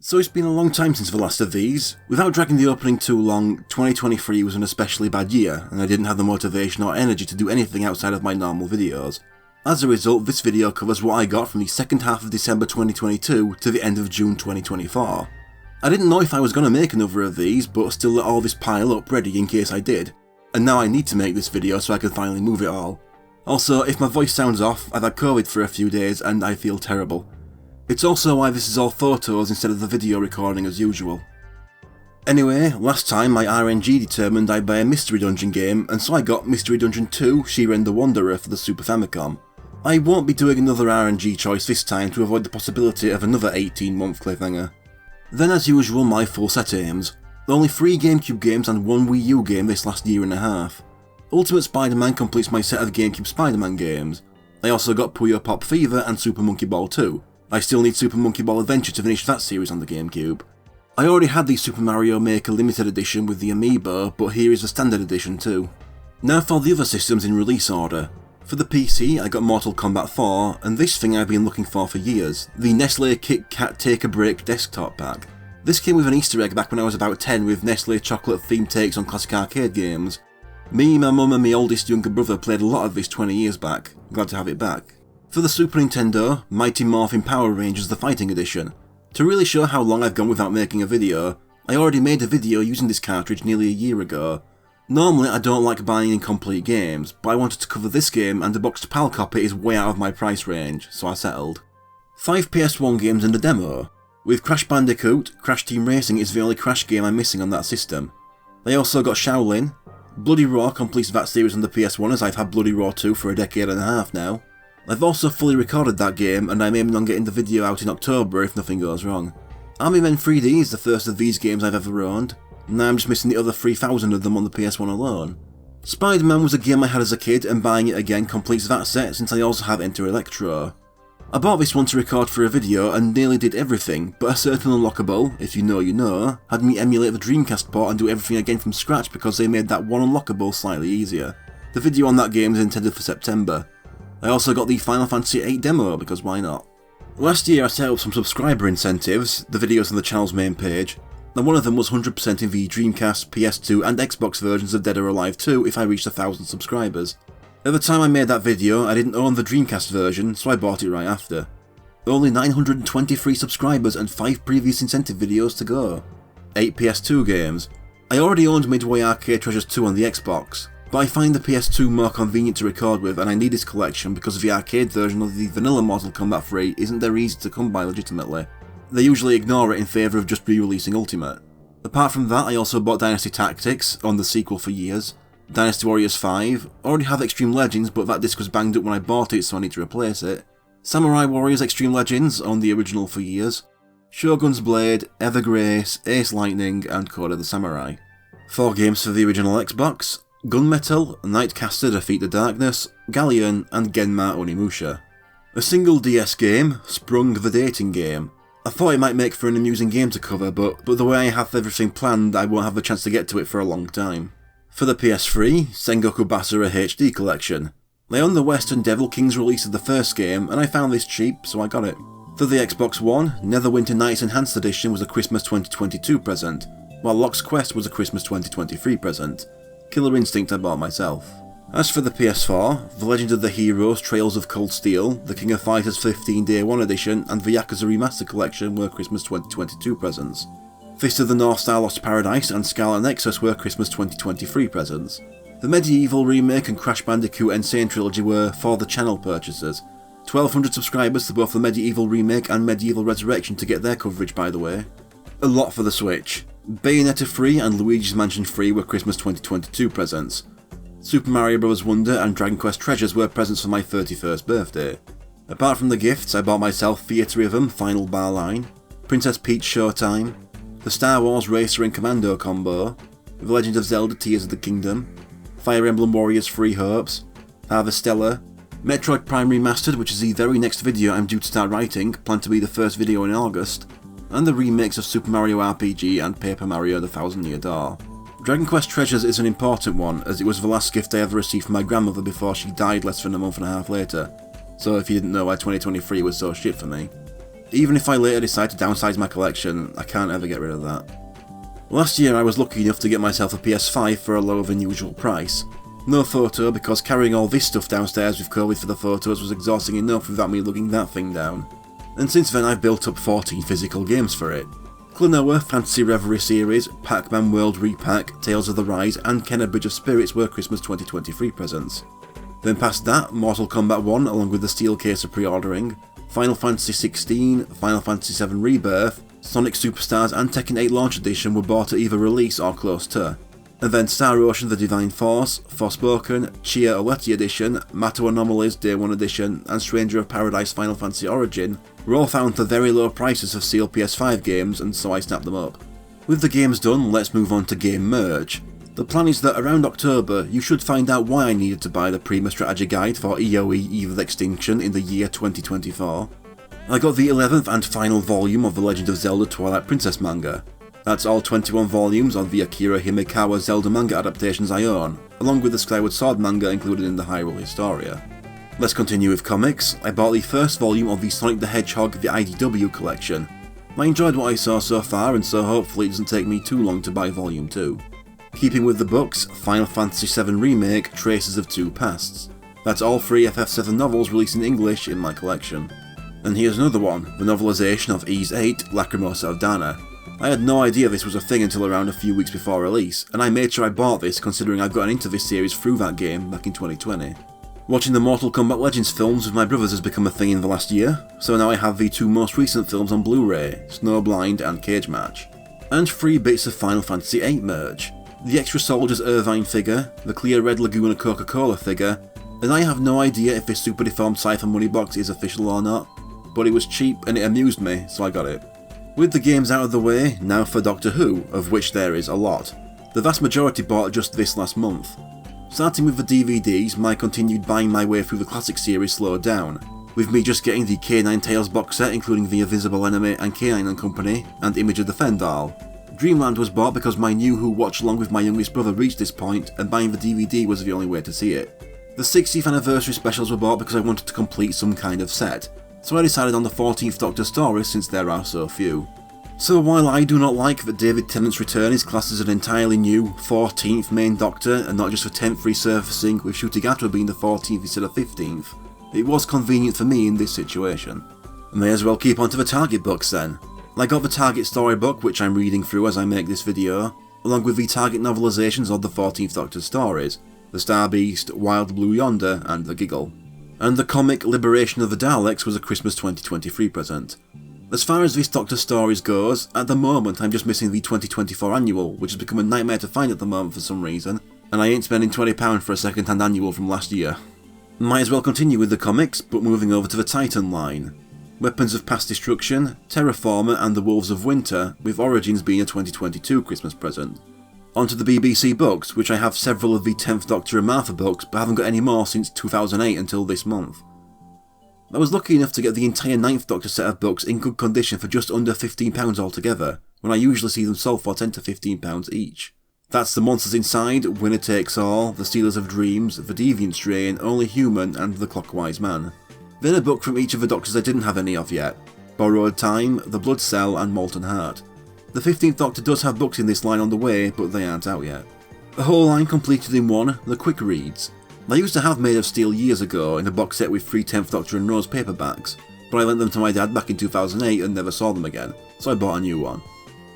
So it's been a long time since the last of these. Without dragging the opening too long, 2023 was an especially bad year, and I didn't have the motivation or energy to do anything outside of my normal videos. As a result, this video covers what I got from the second half of December 2022 to the end of June 2024. I didn't know if I was going to make another of these, but still let all this pile up ready in case I did. And now I need to make this video so I can finally move it all. Also, if my voice sounds off, I've had COVID for a few days and I feel terrible. It's also why this is all photos instead of the video recording as usual. Anyway, last time my RNG determined I'd buy a Mystery Dungeon game, and so I got Mystery Dungeon 2 Shiren the Wanderer for the Super Famicom. I won't be doing another RNG choice this time to avoid the possibility of another 18-month cliffhanger. Then as usual, my full set aims. Only 3 GameCube games and 1 Wii U game this last year and a half. Ultimate Spider-Man completes my set of GameCube Spider-Man games. I also got Puyo Pop Fever and Super Monkey Ball 2. I still need Super Monkey Ball Adventure to finish that series on the GameCube. I already had the Super Mario Maker Limited Edition with the Amiibo, but here is the Standard Edition too. Now for the other systems in release order. For the PC, I got Mortal Kombat 4, and this thing I've been looking for years, the Nestle Kit Kat Take a Break desktop pack. This came with an Easter egg back when I was about 10 with Nestle chocolate themed takes on classic arcade games. Me, my mum and my oldest younger brother played a lot of this 20 years back, glad to have it back. For the Super Nintendo, Mighty Morphin Power Rangers The Fighting Edition. To really show how long I've gone without making a video, I already made a video using this cartridge nearly a year ago. Normally I don't like buying incomplete games, but I wanted to cover this game and the boxed PAL copy is way out of my price range, so I settled. 5 PS1 games and a demo. With Crash Bandicoot, Crash Team Racing is the only Crash game I'm missing on that system. I also got Shaolin. Bloody Roar completes that series on the PS1 as I've had Bloody Roar 2 for a decade and a half now. I've also fully recorded that game and I'm aiming on getting the video out in October if nothing goes wrong. Army Men 3D is the first of these games I've ever owned. Now I'm just missing the other 3,000 of them on the PS1 alone. Spider-Man was a game I had as a kid and buying it again completes that set since I also have Enter Electro. I bought this one to record for a video and nearly did everything, but a certain unlockable, if you know you know, had me emulate the Dreamcast port and do everything again from scratch because they made that one unlockable slightly easier. The video on that game is intended for September. I also got the Final Fantasy VIII demo because why not? Last year I set up some subscriber incentives, the videos on the channel's main page, and one of them was 100% in the Dreamcast, PS2 and Xbox versions of Dead or Alive 2 if I reached 1,000 subscribers. At the time I made that video, I didn't own the Dreamcast version, so I bought it right after. Only 923 subscribers and 5 previous incentive videos to go. 8 PS2 games. I already owned Midway Arcade Treasures 2 on the Xbox, but I find the PS2 more convenient to record with and I need this collection because the arcade version of the vanilla Mortal Kombat 3 isn't very easy to come by legitimately. They usually ignore it in favour of just re-releasing Ultimate. Apart from that, I also bought Dynasty Tactics, on the sequel for years, Dynasty Warriors 5, already have Extreme Legends but that disc was banged up when I bought it so I need to replace it, Samurai Warriors Extreme Legends, on the original for years, Shogun's Blade, Evergrace, Ace Lightning and Code of the Samurai. 4 games for the original Xbox, Gunmetal, Nightcaster Defeat the Darkness, Galleon and Genma Onimusha. A single DS game, Sprung the Dating Game. I thought it might make for an amusing game to cover but the way I have everything planned I won't have the chance to get to it for a long time. For the PS3, Sengoku Basara HD Collection. I own the Western Devil King's release of the first game and I found this cheap so I got it. For the Xbox One, Netherwinter Nights Enhanced Edition was a Christmas 2022 present, while Lock's Quest was a Christmas 2023 present. Killer Instinct I bought myself. As for the PS4, The Legend of the Heroes Trails of Cold Steel, the King of Fighters 15 Day 1 Edition and the Yakuza Remaster Collection were Christmas 2022 presents. Fist of the North Star Lost Paradise and Scarlet Nexus were Christmas 2023 presents. The Medieval Remake and Crash Bandicoot Insane Trilogy were for the channel purchases. 1,200 subscribers to both the Medieval Remake and Medieval Resurrection to get their coverage by the way. A lot for the Switch. Bayonetta 3 and Luigi's Mansion 3 were Christmas 2022 presents. Super Mario Bros. Wonder and Dragon Quest Treasures were presents for my 31st birthday. Apart from the gifts, I bought myself Theatre Rhythm Final Bar Line, Princess Peach Showtime, the Star Wars Racer and Commando combo, The Legend of Zelda Tears of the Kingdom, Fire Emblem Warriors Free Hopes, Harvestella, Metroid Prime Remastered, which is the very next video I'm due to start writing, planned to be the first video in August, and the remakes of Super Mario RPG and Paper Mario The Thousand Year Door. Dragon Quest Treasures is an important one, as it was the last gift I ever received from my grandmother before she died less than a month and a half later, so if you didn't know why 2023 was so shit for me. Even if I later decide to downsize my collection, I can't ever get rid of that. Last year I was lucky enough to get myself a PS5 for a lower than usual price. No photo, because carrying all this stuff downstairs with COVID for the photos was exhausting enough without me lugging that thing down. And since then I've built up 14 physical games for it. Klonoa, Fantasy Reverie Series, Pac-Man World Repack, Tales of the Rise and Kenner Bridge of Spirits were Christmas 2023 presents. Then past that, Mortal Kombat 1 along with the steel case of pre-ordering, Final Fantasy 16, Final Fantasy 7 Rebirth, Sonic Superstars and Tekken 8 Launch Edition were bought at either release or close to. And then Star Ocean The Divine Force, Forspoken, Chia Oleti Edition, Mato Anomalies Day 1 Edition and Stranger of Paradise Final Fantasy Origin were all found for very low prices of sealed PS5 games, and so I snapped them up. With the games done, let's move on to game merge. The plan is that around October you should find out why I needed to buy the Prima Strategy Guide for EOE Eve of Extinction in the year 2024. I got the 11th and final volume of The Legend of Zelda Twilight Princess manga. That's all 21 volumes of the Akira Himekawa Zelda manga adaptations I own, along with the Skyward Sword manga included in the Hyrule Historia. Let's continue with comics. I bought the first volume of the Sonic the Hedgehog The IDW collection. I enjoyed what I saw so far, and so hopefully it doesn't take me too long to buy volume 2. Keeping with the books, Final Fantasy VII Remake Traces of Two Pasts. That's all 3 FF7 novels released in English in my collection. And here's another one, the novelisation of Ys 8 Lacrimosa of Dana. I had no idea this was a thing until around a few weeks before release, and I made sure I bought this considering I've gotten into this series through that game back in 2020. Watching the Mortal Kombat Legends films with my brothers has become a thing in the last year, so now I have the 2 most recent films on Blu-ray, Snowblind and Cage Match. And 3 bits of Final Fantasy VIII merge. The Extra Soldiers Irvine figure, the Clear Red Laguna Coca-Cola figure, and I have no idea if this super deformed Cypher money box is official or not, but it was cheap and it amused me, so I got it. With the games out of the way, now for Doctor Who, of which there is a lot. The vast majority bought just this last month. Starting with the DVDs, my continued buying my way through the classic series slowed down, with me just getting the K9 Tales box set including The Invisible Enemy and K9 & Company, and Image of the Fendal. Dreamland was bought because my new Who watch along with my youngest brother reached this point, and buying the DVD was the only way to see it. The 60th anniversary specials were bought because I wanted to complete some kind of set, so I decided on the 14th Doctor stories since there are so few. So while I do not like that David Tennant's return is classed as an entirely new 14th main Doctor and not just a 10th resurfacing with Shutigatra being the 14th instead of 15th, it was convenient for me in this situation. May as well keep on to the Target books then. I got the Target storybook, which I'm reading through as I make this video, along with the Target novelisations of the 14th Doctor stories, The Star Beast, Wild Blue Yonder and The Giggle. And the comic Liberation of the Daleks was a Christmas 2023 present. As far as this Doctor Stories goes, at the moment I'm just missing the 2024 annual, which has become a nightmare to find at the moment for some reason, and I ain't spending £20 for a second-hand annual from last year. Might as well continue with the comics, but moving over to the Titan line. Weapons of Past Destruction, Terraformer and the Wolves of Winter, with Origins being a 2022 Christmas present. Onto the BBC books, which I have several of the 10th Doctor and Martha books, but haven't got any more since 2008 until this month. I was lucky enough to get the entire 9th Doctor set of books in good condition for just under £15 altogether, when I usually see them sold for £10 to £15 each. That's The Monsters Inside, Winner Takes All, The Stealers of Dreams, The Deviant Strain, Only Human and The Clockwise Man. Then a book from each of the Doctors I didn't have any of yet, Borrowed Time, The Blood Cell and Molten Heart. The 15th Doctor does have books in this line on the way, but they aren't out yet. The whole line completed in one, The Quick Reads. I used to have Made of Steel years ago in a box set with 3 10th Doctor and Rose paperbacks, but I lent them to my dad back in 2008 and never saw them again, so I bought a new one.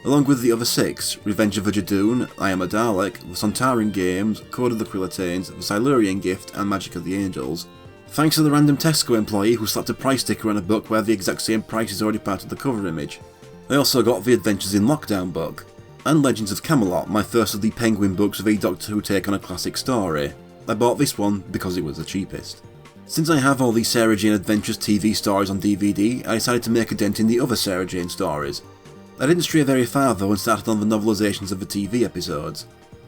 Along with the other 6, Revenge of the Jadoon, I Am a Dalek, The Sontaran Games, Code of the Quillitanes, The Silurian Gift and Magic of the Angels. Thanks to the random Tesco employee who slapped a price sticker on a book where the exact same price is already part of the cover image. I also got the Adventures in Lockdown book, and Legends of Camelot, my first of the Penguin books with a Doctor Who take on a classic story. I bought this one because it was the cheapest. Since I have all the Sarah Jane Adventures TV stories on DVD, I decided to make a dent in the other Sarah Jane stories. I didn't stray very far though and started on the novelisations of the TV episodes.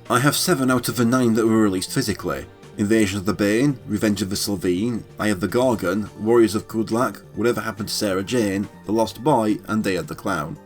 I have 7 out of the 9 that were released physically. Invasion of the Bane, Revenge of the Sylvine, Eye of the Gorgon, Warriors of Kudlak, Whatever Happened to Sarah Jane, The Lost Boy and Day of the Clown.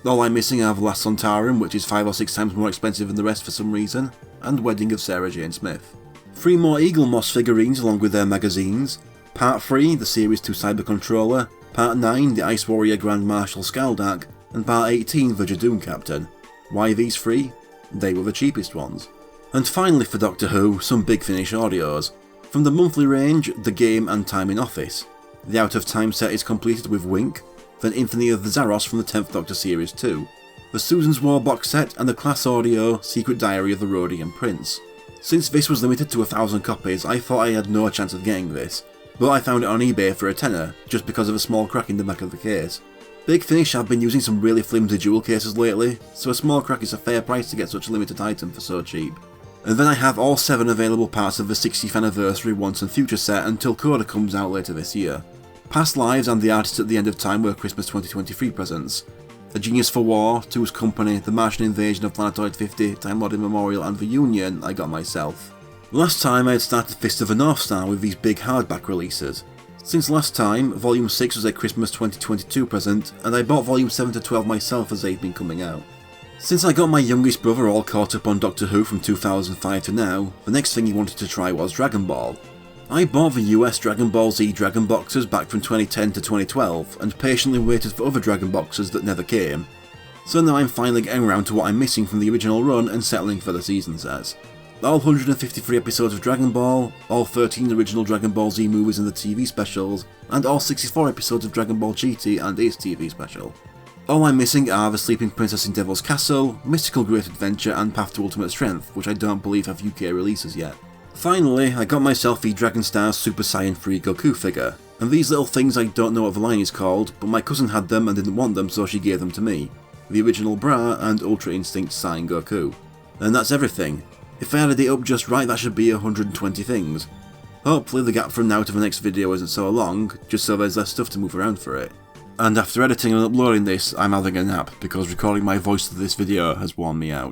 All I'm missing are The Last Sontaran, which is 5 or 6 times more expensive than the rest for some reason, and Wedding of Sarah Jane Smith. 3 more Eagle Moss figurines along with their magazines, Part 3, the Series 2 Cyber Controller, Part 9, the Ice Warrior Grand Marshal Skaldak, and Part 18, the Jadoon Captain. Why these 3? They were the cheapest ones. And finally for Doctor Who, some Big Finish audios. From the monthly range, The Game and Time in Office. The Out of Time set is completed with Wink, then Infamy of the Zaros from the 10th Doctor Series 2, the Susan's War box set, and the class audio Secret Diary of the Rhodian Prince. Since this was limited to 1,000 copies, I thought I had no chance of getting this, but I found it on eBay for a tenner, just because of a small crack in the back of the case. Big Finish have been using some really flimsy jewel cases lately, so a small crack is a fair price to get such a limited item for so cheap. And then I have all 7 available parts of the 60th anniversary Once and Future set until Coda comes out later this year. Past Lives and The Artist at the End of Time were Christmas 2023 presents. A Genius for War, Two's Company, The Martian Invasion of Planetoid 50, Time Lord in Memorial and The Union I got myself. Last time I had started Fist of the North Star with these big hardback releases. Since last time, Volume 6 was a Christmas 2022 present, and I bought Volume 7 to 12 myself as they've been coming out. Since I got my youngest brother all caught up on Doctor Who from 2005 to now, the next thing he wanted to try was Dragon Ball. I bought the US Dragon Ball Z Dragon boxes back from 2010 to 2012, and patiently waited for other Dragon boxes that never came. So now I'm finally getting around to what I'm missing from the original run and settling for the season sets. All 153 episodes of Dragon Ball, all 13 original Dragon Ball Z movies and the TV specials, and all 64 episodes of Dragon Ball GT and its TV special. All I'm missing are The Sleeping Princess in Devil's Castle, Mystical Great Adventure and Path to Ultimate Strength, which I don't believe have UK releases yet. Finally, I got myself the Dragon Stars Super Saiyan 3 Goku figure, and these little things I don't know what the line is called, but my cousin had them and didn't want them so she gave them to me. The original Bra and Ultra Instinct Saiyan Goku. And that's everything. If I added it up just right, that should be 120 things. Hopefully the gap from now to the next video isn't so long, just so there's less stuff to move around for it. And after editing and uploading this, I'm having a nap, because recording my voice to this video has worn me out.